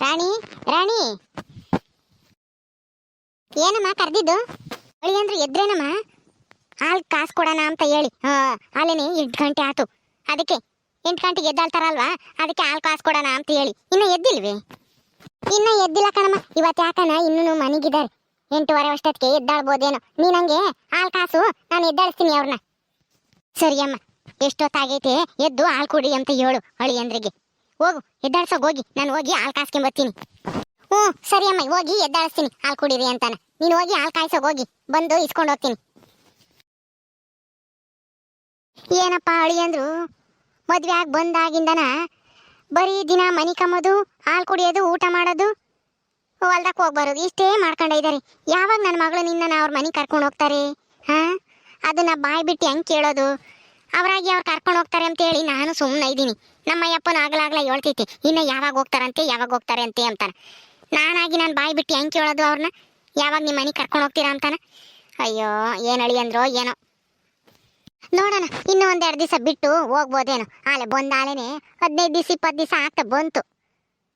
ರಾಣಿ ರಾಣಿ ಏನಮ್ಮ ಕರೆದಿದ್ದು? ಅಳಿ ಅಂದ್ರೆ ಎದ್ರೇನಮ್ಮ? ಹಾಲು ಕಾಸು ಕೊಡೋಣ ಅಂತ ಹೇಳಿ ಹಾಲೇನೆ 8 ಗಂಟೆ ಆಯ್ತು. ಅದಕ್ಕೆ 8 ಗಂಟೆಗೆ ಎದ್ದಾಳ್ತಾರಲ್ವಾ, ಅದಕ್ಕೆ ಹಾಲು ಕಾಸು ಕೊಡೋಣ ಅಂತ ಹೇಳಿ. ಇನ್ನು ಎದ್ದಿಲ್ವೇ? ಇನ್ನು ಎದ್ದಿಲ್ಲ ಕಣಮ್ಮ. ಇವತ್ತು ಯಾಕನ ಇನ್ನೂ ಮನೆಗಿದ್ದಾರೆ. 8:15 ಅಷ್ಟೊತ್ತಿಗೆ ಎದ್ದಾಳ್ಬೋದೇನೋ. ನೀನಂಗೆ ಹಾಲು ಕಾಸು ನಾನು ಎದ್ದಾಳಿಸ್ತೀನಿ ಅವ್ರನ್ನ. ಸರಿ ಅಮ್ಮ, ಎಷ್ಟೊತ್ತಾಗೈತೆ, ಎದ್ದು ಹಾಲು ಕುಡಿ ಅಂತ ಹೇಳು ಅಳಿ ಅಂದ್ರಿಗೆ. ಹೋಗು ಎದ್ದಾಳ್ಸೋಗಿ ಹೋಗಿ, ನಾನು ಹೋಗಿ ಹಾಲು ಕಾಸ್ಕೊಂಬರ್ತೀನಿ. ಹ್ಞೂ ಸರಿ ಅಮ್ಮ, ಹೋಗಿ ಎದ್ದಾಳಿಸ್ತೀನಿ ಹಾಲು ಕುಡೀರಿ ಅಂತಾನೆ. ನೀನು ಹೋಗಿ ಹಾಲು ಕಾಯ್ಸೋಗಿ ಹೋಗಿ, ಬಂದು ಇಸ್ಕೊಂಡು ಹೋಗ್ತೀನಿ. ಏನಪ್ಪ ಅಳಿ ಅಂದ್ರು, ಮದ್ವೆ ಆಗಿ ಬಂದಾಗಿಂದನ ಬರೀ ದಿನ ಮನೆ ಕಮ್ಮೋದು, ಹಾಲು ಕುಡಿಯೋದು, ಊಟ ಮಾಡೋದು, ಹೊಲ್ದಕ್ಕೆ ಹೋಗಿ ಬರೋದು, ಇಷ್ಟೇ ಮಾಡ್ಕೊಂಡ ಇದ್ದಾರೆ. ಯಾವಾಗ ನನ್ನ ಮಗಳು ನಿನ್ನ ಅವ್ರ ಮನೆಗೆ ಕರ್ಕೊಂಡು ಹೋಗ್ತಾರೆ? ಅದನ್ನ ಬಾಯ್ ಬಿಟ್ಟು ಹೆಂಗೆ ಕೇಳೋದು? ಅವರಾಗಿ ಅವ್ರು ಕರ್ಕೊಂಡು ಹೋಗ್ತಾರೆ ಅಂತೇಳಿ ನಾನು ಸುಮ್ಮನೆ ಇದ್ದೀನಿ. ನಮ್ಮ ಅಯ್ಯಪ್ಪನ ಆಗ್ಲಾಗ್ಲ ಹೇಳ್ತೈತಿ, ಇನ್ನು ಯಾವಾಗ ಹೋಗ್ತಾರೆ ಅಂತಾನೆ. ನಾನಾಗಿ ನಾನು ಬಾಯ್ ಬಿಟ್ಟು ಹೆಂಗೆ ಕೇಳೋದು ಅವ್ರನ್ನ? ಯಾವಾಗ ನಿಮ್ಮ ಮನೆಗೆ ಕರ್ಕೊಂಡು ಹೋಗ್ತೀರಾ ಅಂತಾನೆ. ಅಯ್ಯೋ ಏನು ಅಳಿ ಅಂದ್ರೋ ಏನೋ. ನೋಡೋಣ, ಇನ್ನೂ 1-2 ದಿವಸ ಬಿಟ್ಟು ಹೋಗ್ಬೋದೇನೋ. ಆಲೆ ಬಂದಾಲೇನೆ 15 ದಿವಸ 20 ದಿವಸ ಆಗ್ತಾ ಬಂತು.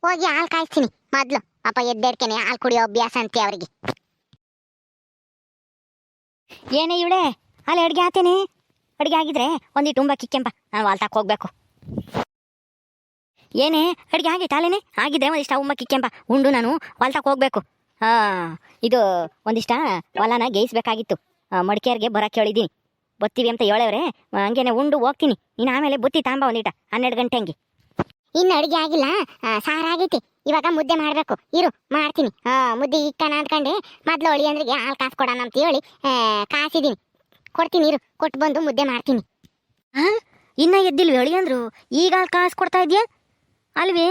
ಹೋಗಿ ಹಾಲು ಕಾಯಿಸ್ತೀನಿ ಮೊದಲು. ಅಪ್ಪ ಎದ್ದೇಡ್ಕೆನೆ ಹಾಲು ಕುಡಿಯೋ ಅಭ್ಯಾಸ ಅಂತೆ ಅವ್ರಿಗೆ. ಏನೇ ಇವಳೆ, ಅಲ್ಲಿ ಅಡುಗೆ ಆತೇನೆ? ಅಡುಗೆ ಆಗಿದ್ರೆ ಒಂದಿಟ್ಟು ಉಂಬ ಕಿಕ್ಕೆಂಪ, ನಾನು ವಾಲ್ತಾಕ್ ಹೋಗ್ಬೇಕು. ಏನೇ ಅಡುಗೆ ಆಗೈತೆ? ಅಲ್ಲೇನೆ ಆಗಿದ್ರೆ ಒಂದಿಷ್ಟ ಉಂಬ ಕಿಕ್ಕೆಂಪ ಉಂಡು ನಾನು ವಾಲ್ತಾಕ್ ಹೋಗ್ಬೇಕು. ಇದು ಒಂದಿಷ್ಟ ಹೊಲನ ಗೇಯಿಸ್ಬೇಕಾಗಿತ್ತು. ಮಡಿಕೇರಿಗೆ ಬರೋಕ್ಕೆ ಹೇಳಿದ್ದೀನಿ. ಬತ್ತೀವಿ ಅಂತ ಹೇಳವ್ರೆ. ಹಂಗೇನೆ ಉಂಡು ಹೋಗ್ತೀನಿ. ನೀನು ಆಮೇಲೆ ಬುತ್ತಿ ತಾಂಬ ಒಂದಿಟ 12 ಗಂಟೆ ಹಂಗೆ. ಇನ್ನು ಅಡುಗೆ ಆಗಿಲ್ಲ, ಸಾರಾಗೈತಿ. ಇವಾಗ ಮುದ್ದೆ ಮಾಡಬೇಕು. ಇರು ಮಾಡ್ತೀನಿ. ಮುದ್ದೆ ಇಕ್ಕಣ ಅಂದ್ಕೊಂಡೆ. ಮೊದಲು ಅಳಿ ಅಂದ್ರಿಗೆ ಹಾಲು ಕಾಸು ಕೊಡೋಣ ಅಂತ ಹೇಳಿ ಕಾಸಿದ್ದೀನಿ. ಕೊಡ್ತೀನಿ ಇರು, ಕೊಟ್ಟು ಬಂದು ಮುದ್ದೆ ಮಾಡ್ತೀನಿ. ಇನ್ನ ಎದ್ದಿಲ್ವಿ ಅಳಿ ಅಂದ್ರು? ಈಗ ಕಾಸು ಕೊಡ್ತಾ ಇದೆಯಾ ಅಲ್ವೇ?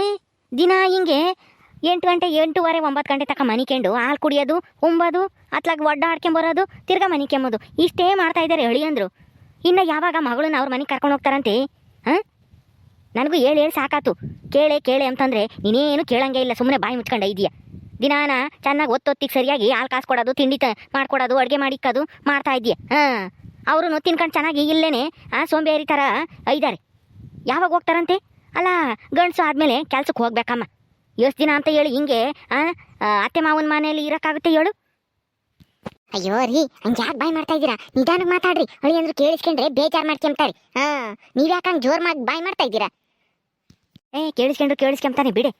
ದಿನ ಹಿಂಗೆ 8 ಗಂಟೆ 8:15 9 ಗಂಟೆ ತಕ ಮನಿಕೆಂಡು ಹಾಲು ಕುಡಿಯೋದು, ಉಂಬೋದು, ಅತ್ಲಾಗ ಒಡ್ಡಾಡ್ಕೊಂಬರೋದು, ತಿರ್ಗಾ ಮನಿಕೆಂಬೋದು, ಇಷ್ಟೇ ಮಾಡ್ತಾ ಇದ್ದಾರೆ ಅಳಿ ಅಂದ್ರು. ಇನ್ನು ಯಾವಾಗ ಮಗಳನ್ನ ಅವ್ರ ಮನೆಗೆ ಕರ್ಕೊಂಡು ಹೋಗ್ತಾರಂತೆ? ನನಗೂ ಹೇಳಿ ಸಾಕಾತು. ಕೇಳೆ ಅಂತಂದರೆ ನೀನೇನು ಕೇಳಂಗೆ ಇಲ್ಲ, ಸುಮ್ಮನೆ ಬಾಯಿ ಮುಚ್ಕೊಂಡ ಇದೆಯಾ. ದಿನಾನ ಚೆನ್ನಾಗಿ ಒತ್ತೊತ್ತಿಗೆ ಸರಿಯಾಗಿ ಹಾಲು ಕಾಸು ಕೊಡೋದು, ತಿಂಡಿ ಮಾಡ್ಕೊಡೋದು, ಅಡುಗೆ ಮಾಡಿಕ್ಕೋದು ಮಾಡ್ತಾ ಇದೆಯಾ. ಅವರು ತಿನ್ಕೊಂಡು ಚೆನ್ನಾಗಿ ಇಲ್ಲೇನೆ ಸೋಂಬೇರಿ ಥರ ಇದ್ದಾರೆ. ಯಾವಾಗ ಹೋಗ್ತಾರಂತೆ? ಅಲ್ಲ, ಗಂಡಸು ಆದಮೇಲೆ ಕೆಲ್ಸಕ್ಕೆ ಹೋಗ್ಬೇಕಮ್ಮ. ಎಷ್ಟು ದಿನ ಅಂತ ಹೇಳಿ ಹಿಂಗೆ ಅತ್ತೆ ಮಾವನ ಮನೆಯಲ್ಲಿ ಇರೋಕ್ಕಾಗುತ್ತೆ ಹೇಳು? ಅಯ್ಯೋ ರೀ, ಹಂಗೆ ಯಾಕೆ ಬಾಯ್ ಮಾಡ್ತಾ ಇದ್ದೀರಾ? ನಿಧಾನಕ್ಕೆ ಮಾತಾಡ್ರಿ. ಅಳಿ ಅಂದ್ರು ಕೇಳಿಸ್ಕೊಂಡ್ರೆ ಬೇಜಾರು ಮಾಡ್ಕೊಂತಾರೆ. ನೀವು ಯಾಕೆ ಹಂಗೆ ಜೋರು ಮಾಡಿ ಬಾಯ್ ಮಾಡ್ತಾ ಇದ್ದೀರಾ? ಕೇಳಿಸ್ಕೊಂತಾನೆ ಬಿಡೆ.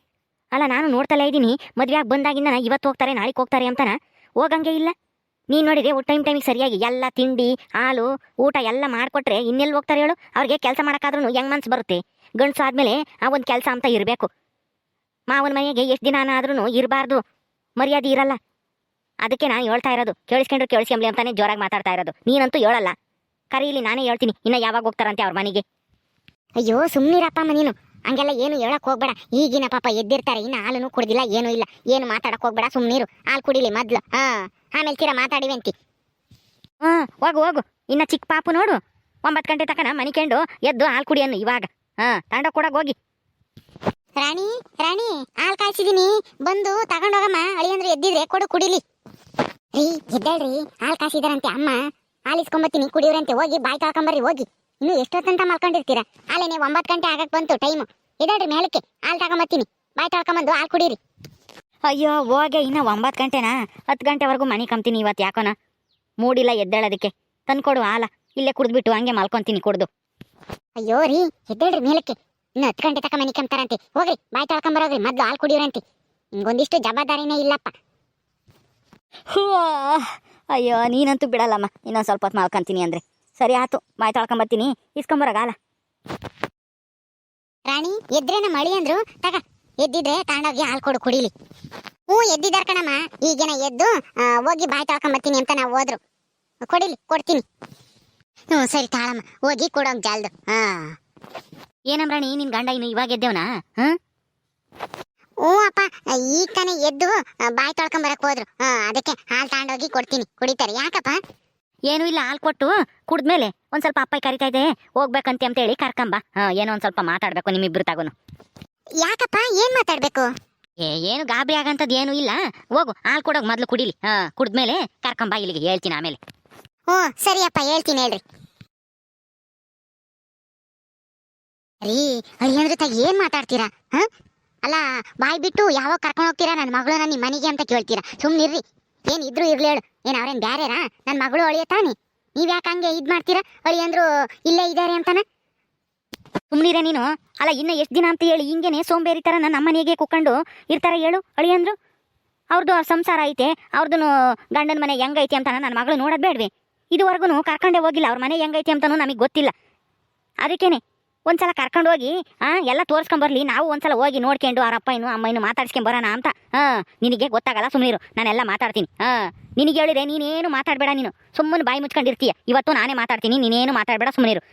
ಅಲ್ಲ, ನಾನು ನೋಡ್ತಲೇ ಇದ್ದೀನಿ. ಮದುವೆ ಆಗಿ ಬಂದಾಗಿಂದ ಇವತ್ತು ಹೋಗ್ತಾರೆ ನಾಳೆಗೆ ಹೋಗ್ತಾರೆ ಅಂತಾನೆ ಹೋಗಂಗೆ ಇಲ್ಲ. ನೀನು ನೋಡಿದ್ರೆ ಟೈಮಿಗೆ ಸರಿಯಾಗಿ ಎಲ್ಲ ತಿಂಡಿ ಹಾಲು ಊಟ ಎಲ್ಲ ಮಾಡಿಕೊಟ್ರೆ ಇನ್ನೆಲ್ಲಿ ಹೋಗ್ತಾರೆ ಹೇಳು? ಅವ್ರಿಗೆ ಕೆಲಸ ಮಾಡೋಕ್ಕಾದ್ರೂ ಹೆಂಗೆ ಮನ್ಸು ಬರುತ್ತೆ? ಗಂಡಸು ಆದಮೇಲೆ ಆ ಒಂದು ಕೆಲಸ ಅಂತ ಇರಬೇಕು. ಮಾವನ ಮನೆಗೆ ಎಷ್ಟು ದಿನ ಆದ್ರೂ ಇರಬಾರ್ದು, ಮರ್ಯಾದೆ ಇರಲ್ಲ. ಅದಕ್ಕೆ ನಾನು ಹೇಳ್ತಾ ಇರೋದು, ಕೇಳಿಸ್ಕೊಂಬ್ಲಿ ಅಂತಾನೆ ಜೋರಾಗಿ ಮಾತಾಡ್ತಾ ಇರೋದು. ನೀನಂತೂ ಹೇಳಲ್ಲ. ಕರೀಲಿ, ನಾನೇ ಹೇಳ್ತೀನಿ ಇನ್ನು ಯಾವಾಗ ಹೋಗ್ತಾರಂತೆ ಅವ್ರ ಮನೆಗೆ. ಅಯ್ಯೋ ಸುಮ್ಮನಿರಪ್ಪ ನೀನು, ಹಂಗೆಲ್ಲ ಏನು ಹೇಳಕ್ ಹೋಗ್ಬೇಡ. ಈಗಿನ ಪಾಪ ಎದ್ದಿರ್ತಾರೆ, ಇನ್ನು ಹಾಲೂ ಕುಡ್ದಿಲ್ಲ, ಏನೂ ಇಲ್ಲ. ಏನು ಮಾತಾಡಕ್ ಹೋಗ್ಬೇಡ, ಸುಮ್ಮನಿರು. ಹಾಲು ಕುಡಿಲಿ ಮೊದ್ಲು, ಆಮೇಲೆ ತೀರಾ ಮಾತಾಡಿವಂತಿ. ಹೋಗು. ಇನ್ನು ಚಿಕ್ಕ ಪಾಪು ನೋಡು, 9 ಗಂಟೆ ತಕನ ಮನಿಕೆಂಡು ಎದ್ದು ಹಾಲು ಕುಡಿಯನ್ನು ಇವಾಗ. ತಂಡ ಕೊಡಕ್ಕೆ ಹೋಗಿ. ರಾಣಿ ಹಾಲು ಕಾಯಿಸಿದೀನಿ, ಬಂದು ತಗೊಂಡೋಗಮ್ಮ. ಅಳಿ ಅಂದ್ರೆ ಎದ್ದಿದ್ರೆ ಕೊಡು ಕುಡಿಲಿ. ರೀ ಎದ್ದೇಳ್ರಿ, ಹಾಲು ಕಾಯಿಸಿದಾರಂತೆ ಅಮ್ಮ. ಹಾಲು ಇಸ್ಕೊಂಬತ್ತೀನಿ, ಕುಡಿಯೋರಂತೆ. ಹೋಗಿ ಬಾಯ್ ತೊಳ್ಕೊಂಬರ್ರಿ ಹೋಗಿ. ಇನ್ನು ಎಷ್ಟೊತ್ತಂತ ಮಲ್ಕೊಂಡಿರ್ತೀರಾ? ಅಲ್ಲೇನೆ 9 ಗಂಟೆ ಆಗಕ್ಕೆ ಬಂತು ಟೈಮು. ಎದ್ದೇಳ್ರಿ ಮೇಲಕ್ಕೆ, ಹಾಲು ತಗೊಂಬತ್ತೀನಿ. ಬಾಯ್ ತೊಳ್ಕೊಂಬಂದು ಹಾಲು ಕುಡೀರಿ. ಅಯ್ಯೋ ಹೋಗೆ, ಇನ್ನು 9 ಗಂಟೆನಾ? 10 ಗಂಟೆವರೆಗೂ ಮನೆ ಕಂಬ್ತೀನಿ ಇವತ್ತು. ಯಾಕೋನ ಮೂಡಿಲ್ಲ ಎದ್ದೇಳೋದಕ್ಕೆ. ತಂದ್ಕೊಡು ಹಾಲ, ಇಲ್ಲೇ ಕುಡಿದ್ಬಿಟ್ಟು ಹಂಗೆ ಮಲ್ಕೊಂತೀನಿ ಕುಡ್ದು. ಅಯ್ಯೋ ರೀ ಎದ್ದೇಳ್ರಿ ಮೇಲಕ್ಕೆ, ಇನ್ನು 10 ಗಂಟೆ ತಕ ಮನೆ ಕಂಬ್ತಾರಂತೆ. ಹೋಗ್ರಿ ಬಾಯ್ ತೊಳ್ಕೊಂಬರೋಗ್ರಿ, ಮೊದ್ಲು ಹಾಲು ಕುಡಿಯೋರಂತೆ. ಹಿಂಗೊಂದಿಷ್ಟು ಜವಾಬ್ದಾರಿನೇ ಇಲ್ಲಪ್ಪ. ಅಯ್ಯೋ ನೀನಂತೂ ಬಿಡಲ್ಲಮ್ಮ. ಇನ್ನೊಂದು ಸ್ವಲ್ಪ ಹೊತ್ತು ಮಲ್ಕೊಂತೀನಿ ಅಂದರೆ ಸರಿ ಆಯ್ತು. ಬಾಯ್ ತೊಳ್ಕೊಂಬರ್ತೀನಿ, ಇಸ್ಕೊಂಬರೋಗಾಲ. ರಾಣಿ ಎದ್ರೆ ನಮ್ಮ ಅಳಿ ಅಂದ್ರು, ತಗ ಎದ್ದಿದ್ರೆ ತಗೊಂಡೋಗಿ ಹಾಲು ಕೊಡು ಕುಡಿಲಿ. ಎದ್ದಿದಾರ ಕಣಮ್ಮ. ಈಗೇನ ಎದ್ದು ಹೋಗಿ ಬಾಯ್ ತೊಳ್ಕೊಂಬರ್ತೀನಿ ಅಂತ ನಾವು ಹೋದ್ರು. ಕೊಡಿಲಿ, ಕೊಡ್ತೀನಿ. ಸರಿ ತಾಳಮ್ಮ, ಹೋಗಿ ಕೊಡೋಂಗ್ ಜಾಲ್ದು. ಏನಮ್ರಾಣಿ, ನಿನ್ ಗಂಡ ಇನ್ನು ಇವಾಗ ಎದ್ದೇವನಾ? ಅಪ್ಪ, ಈಗ ತಾನೇ ಎದ್ದು ಬಾಯ್ ತೊಳ್ಕೊಂಬರಕ್ ಹೋದ್ರು. ಅದಕ್ಕೆ ಹಾಲು ತಗೊಂಡೋಗಿ ಕೊಡ್ತೀನಿ, ಕುಡಿತಾರೆ. ಯಾಕಪ್ಪ? ಏನೂ ಇಲ್ಲ, ಹಾಲು ಕೊಟ್ಟು ಕುಡಿದ್ಮೇಲೆ ಒಂದ್ ಸ್ವಲ್ಪ ಅಪ್ಪಾಯಿ ಕರಿತಾ ಇದೆ ಹೋಗ್ಬೇಕಂತೆ ಅಂತೇಳಿ ಕರ್ಕಂಬ. ಏನೋ ಒಂದ್ ಸ್ವಲ್ಪ ಮಾತಾಡ್ಬೇಕು ನಿಮ್ಮಿಬ್ರು ತಗೋನು. ಯಾಕಪ್ಪ, ಏನ್ ಮಾತಾಡ್ಬೇಕು? ಏನು ಗಾಬರಿ ಆಗಂತದ್ ಏನೂ ಇಲ್ಲ. ಹೋಗು ಹಾಲು ಕೊಡೋಗ್ ಮೊದ್ಲು ಕುಡಿಲಿ. ಕುಡಿದ್ಮೇಲೆ ಕರ್ಕಂಬ ಇಲ್ಲಿಗೆ, ಹೇಳ್ತೀನಿ ಆಮೇಲೆ. ಸರಿ ಅಪ್ಪ, ಹೇಳ್ತೀನಿ ಹೇಳ್ರಿ. ರೀ ಅಳಿ ಅಂದ್ರೆ ಏನ್ ಮಾತಾಡ್ತೀರಾ? ಅಲ್ಲ ಬಾಯ್ ಬಿಟ್ಟು ಯಾವಾಗ ಕರ್ಕೊಂಡು ಹೋಗ್ತೀರಾ ನನ್ನ ಮಗಳನ್ನ ನಿಮ್ಮ ಮನೆಗೆ ಅಂತ ಕೇಳ್ತೀರಾ? ಸುಮ್ಮನಿರ್ರಿ. ಏನು ಇದ್ರು ಇರ್ಲಿ ಹೇಳು. ಏನು ಅವ್ರೇನು ಬ್ಯಾರೇರಾ? ನನ್ನ ಮಗಳು ಅಳಿಯ ತಾನೆ. ನೀವು ಯಾಕೆ ಹಂಗೆ ಇದು ಮಾಡ್ತೀರಾ? ಅಳಿ ಅಂದ್ರು ಇಲ್ಲೇ ಇದ್ದಾರೆ ಅಂತಾನ. ಸುಮ್ಮನಿರೆ ನೀನು. ಅಲ್ಲ ಇನ್ನು ಎಷ್ಟು ದಿನ ಅಂತ ಹೇಳಿ ಹಿಂಗೇನೆ ಸೋಂಬೇರಿ ಥರ ನಮ್ಮ ಮನೆಗೆ ಕುಕ್ಕೊಂಡು ಇರ್ತಾರೆ ಹೇಳು ಅಳಿಯಂದ್ರು? ಅವ್ರದ್ದು ಸಂಸಾರ ಐತೆ, ಅವ್ರದ್ದು ಗಂಡನ ಮನೆ ಹೆಂಗೈತಿ ಅಂತ ನನ್ನ ಮಗಳು ನೋಡೋದು ಬೇಡವೆ? ಇದುವರೆಗೂ ಕರ್ಕೊಂಡೇ ಹೋಗಿಲ್ಲ, ಅವ್ರ ಮನೆ ಹೆಂಗೈತಿ ಅಂತನೂ ನಮಗೆ ಗೊತ್ತಿಲ್ಲ. ಅದಕ್ಕೇನೆ ಒಂದ್ಸಲ ಕರ್ಕೊಂಡು ಹೋಗಿ ಎಲ್ಲ ತೋರಿಸ್ಕೊಂಬರ್ಲಿ, ನಾವು ಒಂದ್ಸಲ ಹೋಗಿ ನೋಡ್ಕೊಂಡು ಅವ್ರ ಅಪ್ಪನೂ ಅಮ್ಮನೂ ಮಾತಾಡ್ಸ್ಕೊಂಬರೋಣ ಅಂತ. ನಿನಗೆ ಗೊತ್ತಾಗಲ್ಲ, ಸುಮ್ಮನಿರು, ನಾನೆಲ್ಲ ಮಾತಾಡ್ತೀನಿ. ನಿನಗೆ ಹೇಳಿದ್ರೆ ನೀನೇನು ಮಾತಾಡಬೇಡ, ನೀನು ಸುಮ್ಮನೆ ಬಾಯಿ ಮುಚ್ಕೊಂಡಿರ್ತೀಯ. ಇವತ್ತು ನಾನೇ ಮಾತಾಡ್ತೀನಿ, ನೀನೇನು ಮಾತಾಡಬೇಡ, ಸುಮ್ಮನಿರು.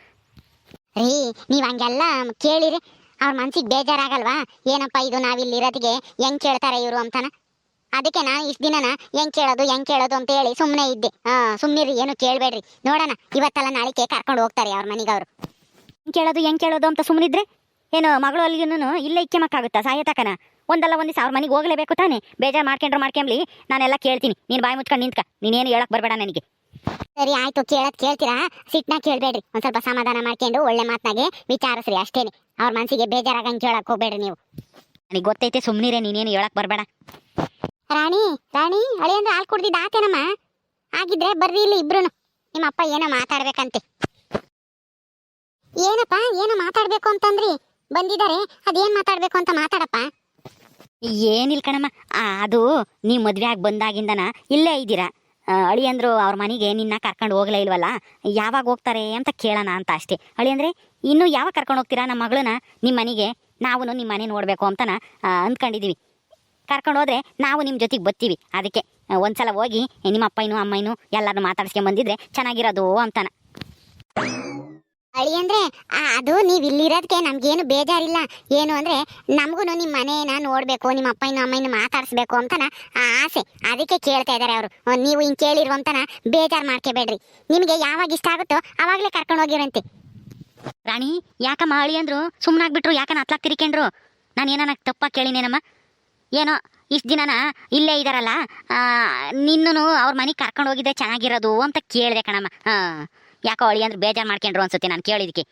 ರೀ ನೀವು ಹಂಗೆಲ್ಲ ಕೇಳಿರಿ ಅವ್ರ ಮನ್ಸಿಗೆ ಬೇಜಾರಾಗಲ್ವಾ? ಏನಪ್ಪ ಇದು ನಾವಿಲ್ಲಿ ಇರೋದಿಗೆ ಹೆಂಗ್ ಕೇಳ್ತಾರೆ ಇವರು ಅಂತಾನ. ಅದಕ್ಕೆ ನಾನು ಇಷ್ಟು ದಿನನ ಹೆಂಗ್ ಕೇಳೋದು ಅಂತ ಹೇಳಿ ಸುಮ್ಮನೆ ಇದ್ದೆ. ಸುಮ್ಮನಿರಿ, ಏನು ಕೇಳಬೇಡ್ರಿ. ನೋಡೋಣ, ಇವತ್ತಲ್ಲ ನಾಳಿಕೆ ಕರ್ಕೊಂಡು ಹೋಗ್ತಾರೆ ಅವ್ರ ಮನೆಗೆ ಅವರು. ಹೆಂಗ್ ಕೇಳೋದು ಅಂತ ಸುಮ್ಮನಿದ್ರೆ ಏನು ಮಗಳು ಅಲ್ಲಿಗೂ ಇಲ್ಲೇ ಇಕ್ಕೆ ಮಕ್ಕಾಗುತ್ತಾ ಸಾಯತಕನ? ಒಂದಲ್ಲ ಒಂದು ದಿವಸ ಅವ್ರ ಮನೆಗೆ ಹೋಗಲೇಬೇಕು ತಾನೆ. ಬೇಜಾರು ಮಾಡ್ಕೊಂಡ್ಲಿ ನಾನೆಲ್ಲ ಕೇಳ್ತೀನಿ. ನೀನು ಬಾಯಿ ಮುಚ್ಕೊಂಡು ನಿಂತ್ಕ, ನೀನೇನು ಹೇಳಕ್ ಬರಬೇಡ ನನಗೆ. ಸರಿ ಆಯ್ತು, ಕೇಳ್ತೀರಾ? ಸಿಟ್ನ ಕೇಳಬೇಡ್ರಿ, ಒಂದ್ ಸ್ವಲ್ಪ ಸಮಾಧಾನ ಮಾಡ್ಕೊಂಡು ಒಳ್ಳೆ ಮಾತನಾಗೆ ವಿಚಾರಿಸ್ರಿ ಅಷ್ಟೇನೆ. ಅವ್ರ ಮನ್ಸಿಗೆ ಬೇಜಾರಾಗಂಗೆ ಕೇಳಕ್ ಹೋಗ್ಬೇಡ್ರಿ ನೀವು. ನನಗೆ ಗೊತ್ತೈತೆ, ಸುಮ್ಮನಿರೆ, ನೀನೇನು ಹೇಳಕ್ ಬರಬೇಡ. ರಾಣಿ ಅಳಿ ಅಂದ್ರೆ ಹಾಲು ಕುಡ್ದಿದ್ದು ಆತೇನಮ್ಮ? ಆಗಿದ್ರೆ ಬರ್ರಿ ಇಲ್ಲಿ ಇಬ್ರು. ನಿಮ್ಮ ಅಪ್ಪ ಏನೋ ಮಾತಾಡ್ಬೇಕಂತೆ. ಏನಪ್ಪ ಏನೋ ಮಾತಾಡ್ಬೇಕು ಅಂತಂದ್ರಿ, ಬಂದಿದ್ದಾರೆ. ಅದೇನ್ ಮಾತಾಡ್ಬೇಕು ಅಂತ ಮಾತಾಡಪ್ಪ. ಏನಿಲ್ಲ ಕಣಮ್ಮ, ಅದು ನೀವು ಮದುವೆ ಆಗಿ ಬಂದಾಗಿಂದನ ಇಲ್ಲೇ ಇದ್ದೀರಾ. ಅಳಿಯಂದ್ರು ಅವ್ರ ಮನೆಗೆ ನಿನ್ನ ಕರ್ಕೊಂಡು ಹೋಗ್ಲೇ ಇಲ್ವಲ್ಲ, ಯಾವಾಗ ಹೋಗ್ತಾರೆ ಅಂತ ಕೇಳೋಣ ಅಂತ ಅಷ್ಟೇ. ಅಳಿಯಂದ್ರೆ ಇನ್ನೂ ಯಾವಾಗ ಕರ್ಕೊಂಡು ಹೋಗ್ತೀರಾ ನಮ್ಮ ಮಗಳನ್ನ ನಿಮ್ಮ ಮನೆಗೆ? ನಾವು ನಿಮ್ಮ ಮನೆ ನೋಡಬೇಕು ಅಂತನ ಅಂದ್ಕೊಂಡಿದ್ದೀವಿ. ಕರ್ಕೊಂಡು ಹೋದ್ರೆ ನಾವು ನಿಮ್ಮ ಜೊತೆಗೆ ಬರ್ತೀವಿ. ಅದಕ್ಕೆ ಒಂದ್ಸಲ ಹೋಗಿ ನಿಮ್ಮ ಅಪ್ಪನೂ ಅಮ್ಮನೂ ಎಲ್ಲರನ್ನೂ ಮಾತಾಡ್ಸ್ಕೊಂಡ್ ಬಂದಿದ್ರೆ ಚೆನ್ನಾಗಿರೋದು ಅಂತಾನ. ಅಳಿ ಅಂದ್ರೆ ಅದು ನೀವು ಇಲ್ಲಿರೋದಕ್ಕೆ ನಮ್ಗೇನು ಬೇಜಾರಿಲ್ಲ. ಏನು ಅಂದ್ರೆ ನಮಗೂ ನಿಮ್ಮ ಮನೇನ ನೋಡ್ಬೇಕು, ನಿಮ್ಮ ಅಪ್ಪನೂ ಅಮ್ಮನೂ ಮಾತಾಡಿಸ್ಬೇಕು ಅಂತನ ಆಸೆ. ಅದಕ್ಕೆ ಕೇಳ್ತಾ ಇದ್ದಾರೆ ಅವರು. ನೀವು ಹಿಂಗೆ ಕೇಳಿರು ಅಂತನ ಬೇಜಾರು ಮಾಡ್ಕೋಬೇಡ್ರಿ. ನಿಮಗೆ ಯಾವಾಗ ಇಷ್ಟ ಆಗುತ್ತೋ ಅವಾಗಲೇ ಕರ್ಕೊಂಡು ಹೋಗಿರಂತೆ. ರಾಣಿ ಯಾಕಮ್ಮ ಅಳಿಯಂದ್ರು ಸುಮ್ಮನಾಗ್ಬಿಟ್ರು? ಯಾಕನ ಹತ್ಲಾಕ್ ತಿರ್ಕೊಂಡ್ರು? ನಾನು ಏನಾನ ತಪ್ಪ ಕೇಳಿನೇನಮ್ಮ? ಏನೋ ಇಷ್ಟು ದಿನನ ಇಲ್ಲೇ ಇದ್ದಾರಲ್ಲ, ನಿನ್ನೂ ಅವ್ರ ಮನೆಗೆ ಕರ್ಕೊಂಡು ಹೋಗಿದ್ದೆ ಚೆನ್ನಾಗಿರೋದು ಅಂತ ಕೇಳಿದೆ ಕಣಮ್ಮ. ಯಾಕೋ ಅಳಿಯಂದ್ರು ಬೇಜಾರು ಮಾಡ್ಕೊಂಡ್ರು ಅನ್ಸುತ್ತೆ ನಾನು ಕೇಳಿದಕ್ಕೆ.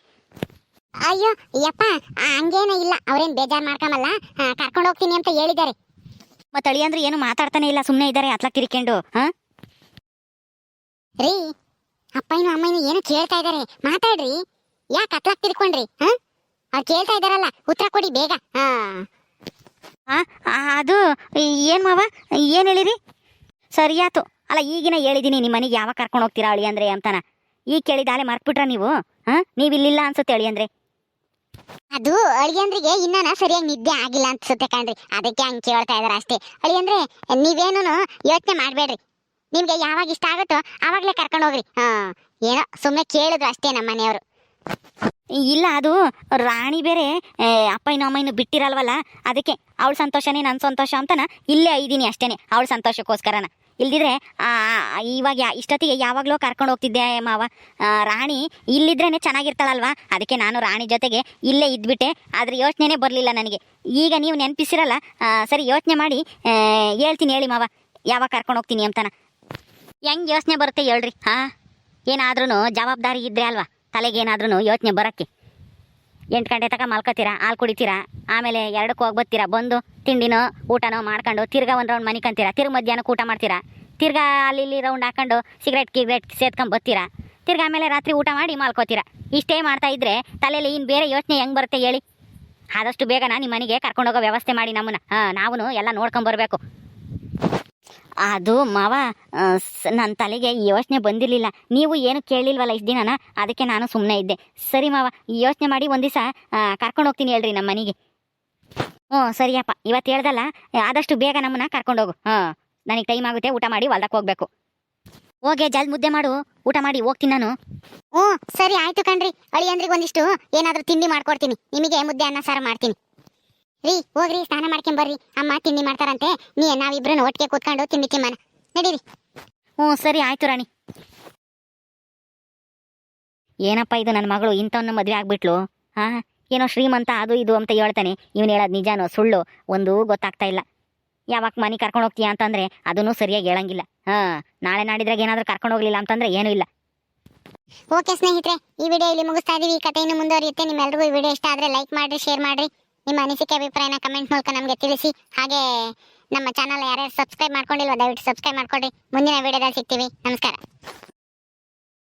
ಅಯ್ಯೋ ಯಪ್ಪ, ಹಂಗೇನ ಇಲ್ಲ, ಅವ್ರೇನು ಬೇಜಾರು ಮಾಡ್ಕೊಂಬಲ್ಲ, ಕರ್ಕೊಂಡು ಹೋಗ್ತೀನಿ ಅಂತ ಹೇಳಿದ್ದಾರೆ. ಮತ್ತೆ ಅಳಿಯಂದ್ರು ಏನು ಮಾತಾಡ್ತಾನೆ ಇಲ್ಲ, ಸುಮ್ಮನೆ ಇದ್ದಾರೆ ಹತ್ಲಾಕ್ ತಿರ್ಕೊಂಡು. ರೀ ಅಪ್ಪನೂ ಅಮ್ಮನೂ ಏನು ಕೇಳ್ತಾ ಇದ್ದಾರೆ, ಮಾತಾಡ್ರಿ. ಯಾಕೆ ಹತ್ಲಾಕ್ ತಿರ್ಕೊಂಡ್ರಿ? ಅವ್ರು ಕೇಳ್ತಾ ಇದ್ದಾರಲ್ಲ, ಉತ್ತರ ಕೊಡಿ ಬೇಗ. ಅದು ಏನು ಮಾವ, ಏನು ಹೇಳಿರಿ? ಸರಿಯಾತು. ಅಲ್ಲ ಈಗಿನ ಹೇಳಿದ್ದೀನಿ ನಿಮ್ಮ ಮನೆಗೆ ಯಾವಾಗ ಕರ್ಕೊಂಡು ಹೋಗ್ತೀರಾ ಅಳಿಯಂದ್ರೆ ಅಂತಾನ. ಈಗ ಕೇಳಿದಾಲೆ ಮರ್ತ್ಬಿಟ್ರ ನೀವು? ನೀವು ಇಲ್ಲಿಲ್ಲ ಅನ್ಸುತ್ತೆ ಅಳಿಯಂದ್ರೆ. ಅದು ಅಳಿಯಂದ್ರಿಗೆ ಇನ್ನನ ಸರಿಯಾಗಿ ನಿದ್ದೆ ಆಗಿಲ್ಲ ಅನ್ಸುತ್ತೆ ಕಣ್ರಿ, ಅದಕ್ಕೆ ಹಂಗೆ ಕೇಳ್ತಾ ಇದಾರೆ ಅಷ್ಟೇ. ಅಳಿಯಂದ್ರೆ ನೀವೇನು ಯೋಚನೆ ಮಾಡಬೇಡ್ರಿ, ನಿಮ್ಗೆ ಯಾವಾಗ ಇಷ್ಟ ಆಗುತ್ತೋ ಆವಾಗಲೇ ಕರ್ಕೊಂಡು ಹೋಗ್ರಿ. ಏನೋ ಸುಮ್ಮನೆ ಕೇಳಿದ್ರು ಅಷ್ಟೇ ನಮ್ಮ ಮನೆಯವರು. ಇಲ್ಲ, ಅದು ರಾಣಿ ಬೇರೆ ಅಪ್ಪನೂ ಅಮ್ಮನೂ ಬಿಟ್ಟಿರಲ್ವಲ್ಲ, ಅದಕ್ಕೆ ಅವಳ ಸಂತೋಷನೇ ನನ್ನ ಸಂತೋಷ ಅಂತನ ಇಲ್ಲೇ ಇದ್ದೀನಿ ಅಷ್ಟೇನೆ, ಅವಳ ಸಂತೋಷಕ್ಕೋಸ್ಕರನ. ಇಲ್ದಿದ್ರೆ ಇವಾಗ ಇಷ್ಟೊತ್ತಿಗೆ ಯಾವಾಗಲೂ ಕರ್ಕೊಂಡು ಹೋಗ್ತಿದ್ದೆ ಮಾವ. ರಾಣಿ ಇಲ್ಲಿದ್ರೇ ಚೆನ್ನಾಗಿರ್ತಾಳಲ್ವಾ, ಅದಕ್ಕೆ ನಾನು ರಾಣಿ ಜೊತೆಗೆ ಇಲ್ಲೇ ಇದ್ಬಿಟ್ಟೆ. ಆದರೆ ಯೋಚನೆನೇ ಬರಲಿಲ್ಲ ನನಗೆ. ಈಗ ನೀವು ನೆನಪಿಸಿರಲ್ಲ, ಸರಿ ಯೋಚನೆ ಮಾಡಿ ಹೇಳ್ತೀನಿ ಹೇಳಿ ಮಾವ, ಯಾವಾಗ ಕರ್ಕೊಂಡು ಹೋಗ್ತೀನಿ ಅಂತಾನ. ಹೆಂಗೆ ಯೋಚನೆ ಬರುತ್ತೆ ಹೇಳ್ರಿ? ಏನಾದ್ರೂ ಜವಾಬ್ದಾರಿ ಇದ್ದರೆ ಅಲ್ವಾ ತಲೆಗೇನಾದ್ರೂ ಯೋಚನೆ ಬರೋಕ್ಕೆ. 8 ಗಂಟೆ ತನಕ ಮಲ್ಕೋತೀರಾ, ಹಾಲು ಕುಡಿತೀರಾ, ಆಮೇಲೆ 2ಕ್ಕೆ ಹೋಗಿ ಬರ್ತೀರಾ, ಬಂದು ತಿಂಡಿನೋ ಊಟನೋ ಮಾಡ್ಕೊಂಡು ತಿರ್ಗಾ ಒಂದು ರೌಂಡ್ ಮನಿಕಂತೀರಾ, ತಿರ್ಗ ಮಧ್ಯಾಹ್ನಕ್ಕೆ ಊಟ ಮಾಡ್ತೀರಾ, ತಿರ್ಗಾ ಅಲ್ಲಿ ರೌಂಡ್ ಹಾಕೊಂಡು ಸಿಗರೇಟ್ ಸೇದ್ಕೊಂಡು ಬರ್ತೀರಾ, ತಿರ್ಗಾ ಆಮೇಲೆ ರಾತ್ರಿ ಊಟ ಮಾಡಿ ಮಲ್ಕೋತೀರಾ. ಇಷ್ಟೇ ಮಾಡ್ತಾ ಇದ್ರೆ ತಲೆಯಲ್ಲಿ ಇನ್ನು ಬೇರೆ ಯೋಚನೆ ಹೆಂಗೆ ಬರುತ್ತೆ ಹೇಳಿ? ಆದಷ್ಟು ಬೇಗನ ನಿಮ್ಮ ಮನೆಗೆ ಕರ್ಕೊಂಡೋಗೋ ವ್ಯವಸ್ಥೆ ಮಾಡಿ ನಮ್ಮನ್ನ. ನಾವು ಎಲ್ಲ ನೋಡ್ಕೊಂಬರ್ಬೇಕು. ಅದು ಮಾವ, ನನ್ನ ತಲೆಗೆ ಯೋಚನೆ ಬಂದಿರಲಿಲ್ಲ, ನೀವು ಏನು ಕೇಳಲಿಲ್ವಲ್ಲ ಇಷ್ಟು ದಿನನ, ಅದಕ್ಕೆ ನಾನು ಸುಮ್ಮನೆ ಇದ್ದೆ. ಸರಿ ಮಾವ, ಯೋಚನೆ ಮಾಡಿ ಒಂದು ದಿವಸ ಕರ್ಕೊಂಡು ಹೋಗ್ತೀನಿ ಹೇಳ್ರಿ ನಮ್ಮ ಮನೆಗೆ. ಸರಿಯಪ್ಪ, ಇವತ್ತು ಹೇಳ್ದಲ್ಲ, ಆದಷ್ಟು ಬೇಗ ನಮ್ಮನ್ನ ಕರ್ಕೊಂಡೋಗು. ನನಗೆ ಟೈಮ್ ಆಗುತ್ತೆ, ಊಟ ಮಾಡಿ ಹೊಲ್ದಕ್ಕೆ ಹೋಗ್ಬೇಕು. ಹೋಗಿ ಜಲ್ದಿ ಮುದ್ದೆ ಮಾಡು, ಊಟ ಮಾಡಿ ಹೋಗ್ತೀನಿ ನಾನು. ಸರಿ ಆಯ್ತು ಕಣ್ರಿ. ಅಳಿಯಂದ್ರಿಗೆ ಒಂದಿಷ್ಟು ಏನಾದರೂ ತಿಂಡಿ ಮಾಡ್ಕೊಡ್ತೀನಿ, ನಿಮಗೆ ಮುದ್ದೆ ಅನ್ನ ಸಾರು ಮಾಡ್ತೀನಿ. ರೀ ಹೋಗ್ರಿ, ಸ್ನಾನ ಮಾಡ್ಕೊಂಬರ್ರಿ, ಅಮ್ಮ ತಿಂಡಿ ಮಾಡ್ತಾರಂತೆ. ನಾವಿಬ್ರು ಒಟ್ಟಿಗೆ ಕೂತ್ಕೊಂಡು ತಿಂಡಿ ತಿಮ್ಮನ, ನಡೀರಿ. ಸರಿ ಆಯ್ತು ರಾಣಿ. ಏನಪ್ಪ ಇದು ನನ್ನ ಮಗಳು ಇಂಥವನ್ನ ಮದುವೆ ಆಗ್ಬಿಟ್ಲು. ಏನೋ ಶ್ರೀಮಂತ ಅದು ಇದು ಅಂತ ಹೇಳ್ತಾನೆ, ಇವನು ಹೇಳೋದು ನಿಜಾನೋ ಸುಳ್ಳು ಒಂದು ಗೊತ್ತಾಗ್ತಾ ಇಲ್ಲ. ಯಾವಾಗ ಮನೆ ಕರ್ಕೊಂಡು ಹೋಗ್ತೀಯಾ ಅಂತಂದರೆ ಅದನ್ನು ಸರಿಯಾಗಿ ಹೇಳಂಗಿಲ್ಲ. ನಾಳೆ ನಾಡಿದ್ರಾಗ ಏನಾದರೂ ಕರ್ಕೊಂಡು ಹೋಗ್ಲಿಲ್ಲ ಅಂತಂದರೆ ಏನೂ ಇಲ್ಲ. ಓಕೆ ಸ್ನೇಹಿತರೆ, ಈ ವಿಡಿಯೋ ಇಲ್ಲಿ ಮುಗಿಸ್ತಾ ಇದೀವಿ. ಈ ಕಥೆ ಇನ್ನು ಮುಂದುವರಿಯುತ್ತೆ. ನಿಮ್ಮೆಲ್ರಿಗೂ ಈ ವಿಡಿಯೋ ಇಷ್ಟ ಆದರೆ ಲೈಕ್ ಮಾಡಿರಿ, ಶೇರ್ ಮಾಡಿರಿ. ನಿಮ್ಮ ಅನಿಸಿಕೆ ಅಭಿಪ್ರಾಯನ ಕಮೆಂಟ್ ಮೂಲಕ ನಮಗೆ ತಿಳಿಸಿ. ಹಾಗೆ ನಮ್ಮ ಚಾನಲ್ ಯಾರ್ಯಾರು ಸಬ್ಸ್ಕ್ರೈಬ್ ಮಾಡ್ಕೊಂಡಿಲ್ವ ದಯವಿಟ್ಟು ಸಬ್ಸ್ಕ್ರೈಬ್ ಮಾಡ್ಕೊಳ್ಳಿ. ಮುಂದಿನ ವಿಡಿಯೋದಲ್ಲಿ ಸಿಗ್ತೀವಿ. ನಮಸ್ಕಾರ.